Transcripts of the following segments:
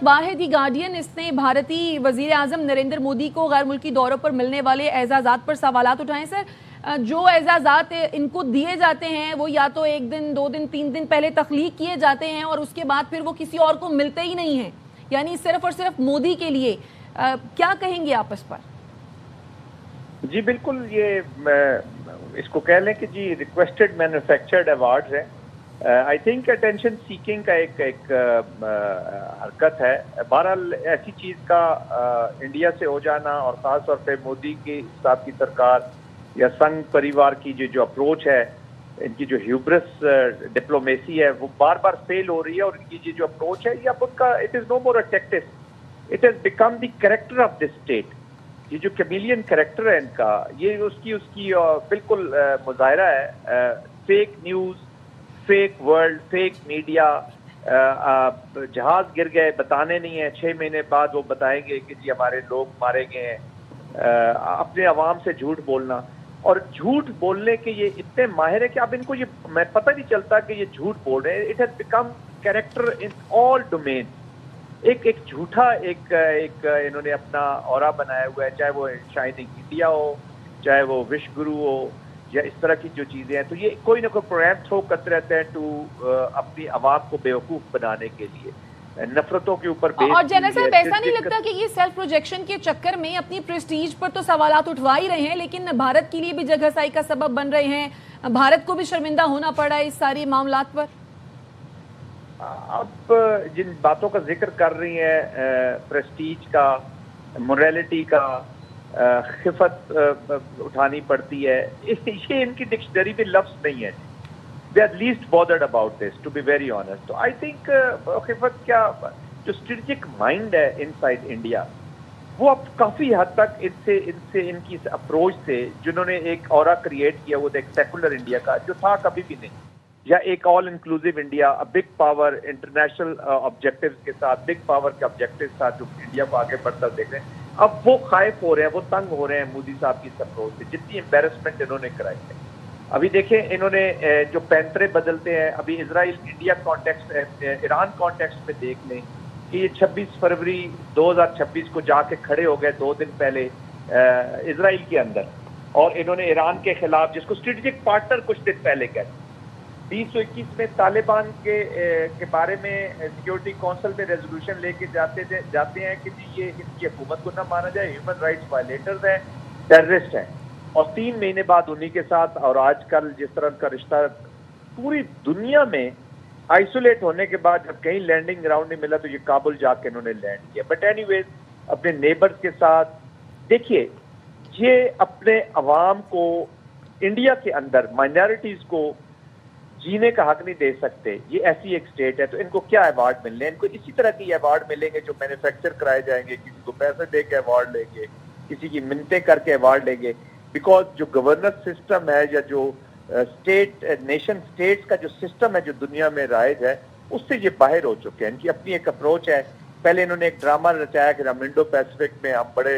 अखबार है दी गार्डियन, इसने भारतीय वजीर आजम नरेंद्र मोदी को गैर मुल्की दौरों पर मिलने वाले एजाज़ात पर सवालात उठाए। सर, जो एजाज़ात इनको दिए जाते हैं वो या तो 1 दिन 2 दिन 3 दिन पहले तख्लीक किए जाते हैं और उसके बाद फिर वो किसी और को मिलते ही नहीं हैं, यानी सिर्फ और सिर्फ मोदी के लिए। क्या कहेंगे आप इस पर? जी बिल्कुल, ये इसको कह लें कि जी रिक्वेस्टेड मैन्युफैक्चर्ड अवार्ड्स हैं। आई थिंक अटेंशन सीकिंग का एक हरकत है। बहरहाल ऐसी चीज़ का इंडिया से हो जाना और ख़ास तौर पे मोदी की साहब की सरकार या संघ परिवार की जो अप्रोच है, इनकी जो ह्यूब्रिस डिप्लोमेसी है, वो बार बार फेल हो रही है। और इनकी जो अप्रोच है ये अब उनका it is no more a tactics, it has become the character of this state. ये जो कैमिलियन कैरेक्टर है इनका, ये उसकी बिल्कुल मुजाहिरा है। Fake news, fake world, fake media, जहाज गिर गए बताने नहीं है, 6 महीने बाद वो बताएंगे कि जी हमारे लोग मारे गए हैं। अपने अवाम से झूठ बोलना, और झूठ बोलने के ये इतने माहिर है कि अब इनको ये मैं पता नहीं चलता कि ये झूठ बोल रहे हैं। It has become character in all domain. एक झूठा एक इन्होंने अपना ऑरा बनाया हुआ है, चाहे वो शाइनिंग इंडिया हो, चाहे वो विश्व गुरु हो, या इस तरह की जो चीजें हैं। तो ये कोई ना कोई प्रोग्राम थ्रो करते रहते हैं अपनी आवाम को बेवकूफ बनाने के लिए, नफरतों के ऊपर। और जनरल साहब, ऐसा नहीं लगता कि ये सेल्फ प्रोजेक्शन के चक्कर में अपनी प्रेस्टीज पर तो सवालात उठवा ही रहे हैं, लेकिन भारत के लिए भी जगहसाई का सबब बन रहे हैं, भारत को भी शर्मिंदा होना पड़ा है इस सारी मामलात पर? आप जिन बातों का जिक्र कर रही हैं, प्रेस्टीज का, मोरालिटी का, खिफत उठानी पड़ती है, ये इनकी डिक्शनरी में लफ्ज नहीं है। They are least bothered about this, to be very honest. तो I think खिफत क्या, जो स्ट्रेटेजिक माइंड है इनसाइड इंडिया, वो अब काफी हद तक इनसे इनकी अप्रोच से, जिन्होंने एक ऑरा क्रिएट किया वो एक सेकुलर इंडिया का, जो था कभी भी नहीं, या एक all inclusive India, big power, international objectives के साथ, बिग पावर के ऑब्जेक्टिव के साथ जो इंडिया को आगे बढ़ता देख रहे हैं, अब वो खाइफ हो रहे हैं, वो तंग हो रहे हैं मोदी साहब की अप्रोच से। जितनी एम्बेरसमेंट इन्होंने कराई है, अभी देखें इन्होंने जो पैंतरे बदलते हैं, अभी Israel India context, Iran context में देख लें कि ये 26 फरवरी 2026 को जाके खड़े हो गए 2 दिन पहले इजराइल के अंदर, और इन्होंने ईरान के खिलाफ, जिसको स्ट्रेटेजिक पार्टनर कुछ दिन पहले कहते, 2021 में तालिबान के बारे में सिक्योरिटी काउंसिल में रेजोल्यूशन लेके जाते हैं कि ये इनकी हुकूमत को ना माना जाए, ह्यूमन राइट्स वायलेटर्स हैं, टेररिस्ट हैं। और 3 महीने बाद उन्हीं के साथ, और आजकल जिस तरह का रिश्ता पूरी दुनिया में आइसोलेट होने के बाद, जब कहीं लैंडिंग ग्राउंड नहीं मिला तो ये काबुल जाके इन्होंने लैंड किया। बट एनीवेज, अपने नेबर्स के साथ देखिए, ये अपने अवाम को, इंडिया के अंदर माइनॉरिटीज को जीने का हक नहीं दे सकते। ये ऐसी एक स्टेट है, तो इनको क्या अवार्ड मिलने हैं? इनको इसी तरह की अवार्ड मिलेंगे जो मैन्युफैक्चर कराए जाएंगे, किसी को पैसे दे के अवार्ड लेंगे, किसी की मिन्नतें करके अवार्ड लेंगे। बिकॉज जो गवर्नेंस सिस्टम है, या जो स्टेट नेशन स्टेट्स का जो सिस्टम है जो दुनिया में राइज है, उससे ये बाहर हो चुके हैं। इनकी अपनी एक अप्रोच है। पहले इन्होंने एक ड्रामा रचाया कि हम इंडो पैसिफिक में हम बड़े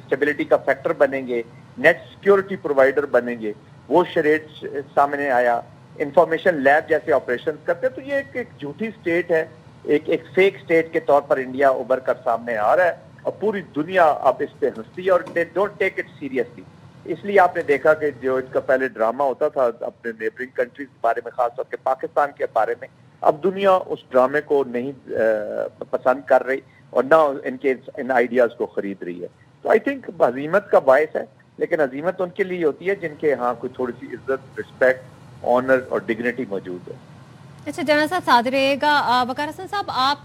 स्टेबिलिटी का फैक्टर बनेंगे, नेट सिक्योरिटी प्रोवाइडर बनेंगे, वो शरेड सामने आया। इंफॉर्मेशन लैब जैसे ऑपरेशन करते, तो ये एक झूठी स्टेट है, एक फेक स्टेट के तौर पर इंडिया उभर कर सामने आ रहा है, और पूरी दुनिया अब इस पे हंसती है, और they don't take it seriously. इसलिए आपने देखा कि जो इसका पहले ड्रामा होता था अपने नेबरिंग कंट्रीज के बारे में, खासतौर के पाकिस्तान के बारे में, अब दुनिया उस ड्रामे को नहीं पसंद कर रही, और ना इनके इन आइडियाज को खरीद रही है। तो आई थिंक हजीमत का बायस है, लेकिन हजीमत उनके लिए होती है जिनके यहाँ कोई थोड़ी सी इज्जत, रिस्पेक्ट, ऑनर और डिग्निटी मौजूद है। अच्छा जनरल साहब, साथ रहिएगा। वकार हसन साहब, आप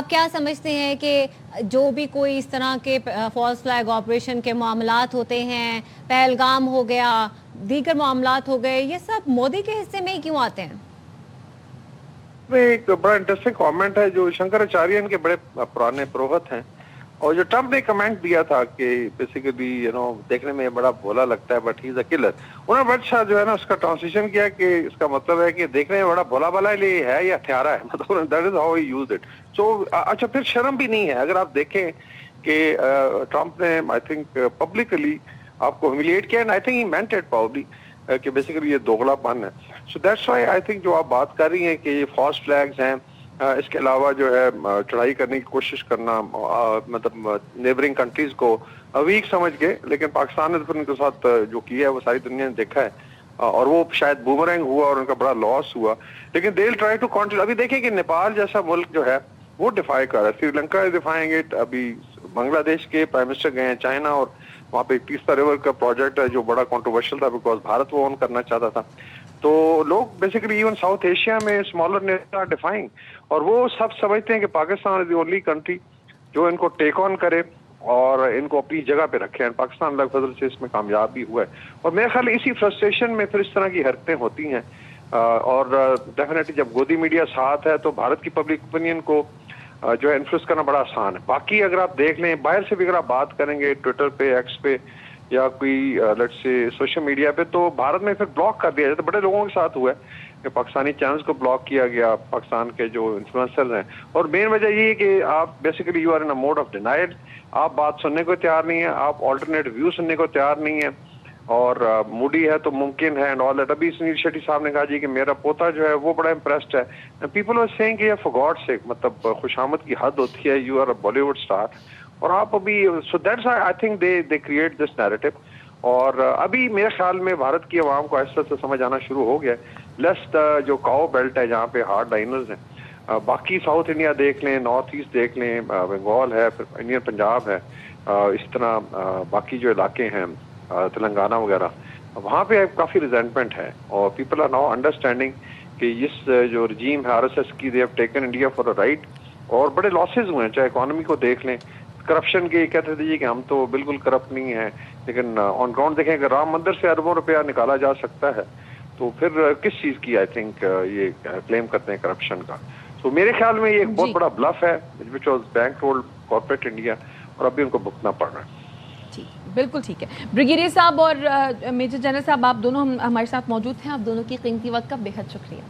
क्या समझते हैं कि जो भी कोई इस तरह के फॉल्स फ्लैग ऑपरेशन के मामलात होते हैं, पहलगाम हो गया, दीगर मामलात हो गए, ये सब मोदी के हिस्से में ही क्यों आते हैं? एक बड़ा इंटरेस्टिंग कमेंट है जो शंकराचार्य इनके बड़े पुराने पुरोहित हैं, और जो ट्रम्प ने कमेंट दिया था कि बेसिकली देखने में बड़ा भोला लगता है but he is a killer, उन्होंने बड़ा अच्छा जो है ना उसका ट्रांसलेशन किया कि इसका मतलब है कि देखने में बड़ा भोला भाला है या हथियारा है, मतलब that is how he used it. So अच्छा, फिर शर्म भी नहीं है अगर आप देखें कि ट्रम्प ने आई थिंक पब्लिकली आपको ह्यूमिलिएट किया, and I think he meant it probably कि बेसिकली ये दोगलापन है। So that's why I think जो आप बात कर रही हैं कि ये फॉल्स फ्लैग्स हैं, اس کے علاوہ جو ہے چڑھائی کرنے کی کوشش کرنا مطلب نیبرنگ کنٹریز کو ویک سمجھ کے، لیکن پاکستان نے پھر ان کے ساتھ جو کیا ہے وہ ساری دنیا نے دیکھا ہے، اور وہ شاید بومرینگ ہوا اور ان کا بڑا لاس ہوا، لیکن دے ول ٹرائی ٹو کنٹینیو۔ ابھی دیکھیں کہ نیپال جیسا ملک جو ہے وہ ڈیفائی کر رہا ہے، Sri Lanka is defining it, ابھی بنگلہ دیش کے پرائم منسٹر گئے ہیں چائنا، اور وہاں پہ تیستا ریور کا پروجیکٹ ہے جو بڑا کنٹروورشل تھا بیکاز بھارت وہ اون کرنا چاہتا تھا۔ تو لوگ بیسیکلی ایون ساؤتھ ایشیا میں اسمالر نیشن آر ڈیفائنگ، اور وہ سب سمجھتے ہیں کہ پاکستان از دی اونلی کنٹری جو ان کو ٹیک آن کرے اور ان کو اپنی جگہ پہ رکھے ہیں۔ پاکستان اللہ کے فضل سے اس میں کامیاب بھی ہوا ہے، اور میرے خیال اسی فرسٹریشن میں پھر اس طرح کی حرکتیں ہوتی ہیں، اور ڈیفینیٹلی جب گودی میڈیا ساتھ ہے تو بھارت کی پبلک اوپینین کو جو ہے انفلوئنس کرنا بڑا آسان ہے۔ باقی اگر آپ دیکھ لیں باہر سے بھی اگر آپ بات کریں گے ٹویٹر پہ، ایکس پہ، یا کوئی لیٹ سے سوشل میڈیا پہ، تو بھارت میں پھر بلاک کر دیا جاتا ہے۔ بڑے لوگوں کے ساتھ ہوا ہے کہ پاکستانی چینلز کو بلاک کیا گیا، پاکستان کے جو انفلوئنسرز ہیں، اور مین وجہ یہ ہے کہ آپ basically you are in a mode of denial, آپ بات سننے کو تیار نہیں ہیں، آپ آلٹرنیٹ ویو سننے کو تیار نہیں ہیں، اور موڈی ہے تو ممکن ہے اینڈ آل دیٹ۔ ابھی سنیل شیٹی صاحب نے کہا جی کہ میرا پوتا جو ہے وہ بڑا امپریسڈ ہے، پیپل آر سیئنگ کہ فار گاڈ سیک، مطلب خوشامد کی حد ہوتی ہے، you are a Bollywood star, اور آپ ابھی so that's I think they create this narrative, اور ابھی میرے خیال میں بھارت کی عوام کو آہستہ سے سمجھ آنا شروع ہو گیا ہے، لیسٹ جو کاؤ بیلٹ ہے جہاں پہ ہارڈ لائنرز ہیں، باقی ساؤتھ انڈیا دیکھ لیں، نارتھ ایسٹ دیکھ لیں، بنگال ہے، انڈین پنجاب ہے، اس طرح باقی جو علاقے ہیں تلنگانہ وغیرہ، وہاں پہ کافی ریزینٹمنٹ ہے، اور پیپل آر ناؤ انڈرسٹینڈنگ کہ اس جو رجیم ہے RSS کی، they have taken India for a right, اور بڑے لاسز ہوئے ہیں، چاہے اکانومی کو دیکھ لیں، کرپشن کے کہتے تھے کہ ہم تو بالکل کرپٹ نہیں ہیں، لیکن آن گراؤنڈ دیکھیں کہ رام مندر سے اربوں روپیہ نکالا جا سکتا ہے، تو پھر کس چیز کی آئی تھنک یہ کلیم کرتے ہیں کرپشن کا۔ تو میرے خیال میں یہ ایک بہت بڑا بلف ہے which was bankrolled corporate India, اور ابھی ان کو بھگتنا پڑ رہا ہے۔ ٹھیک، بالکل ٹھیک ہے۔ بریگیڈیئر صاحب اور میجر جنرل صاحب، آپ دونوں ہمارے ساتھ موجود ہیں، آپ دونوں کی قیمتی وقت کا بے حد شکریہ۔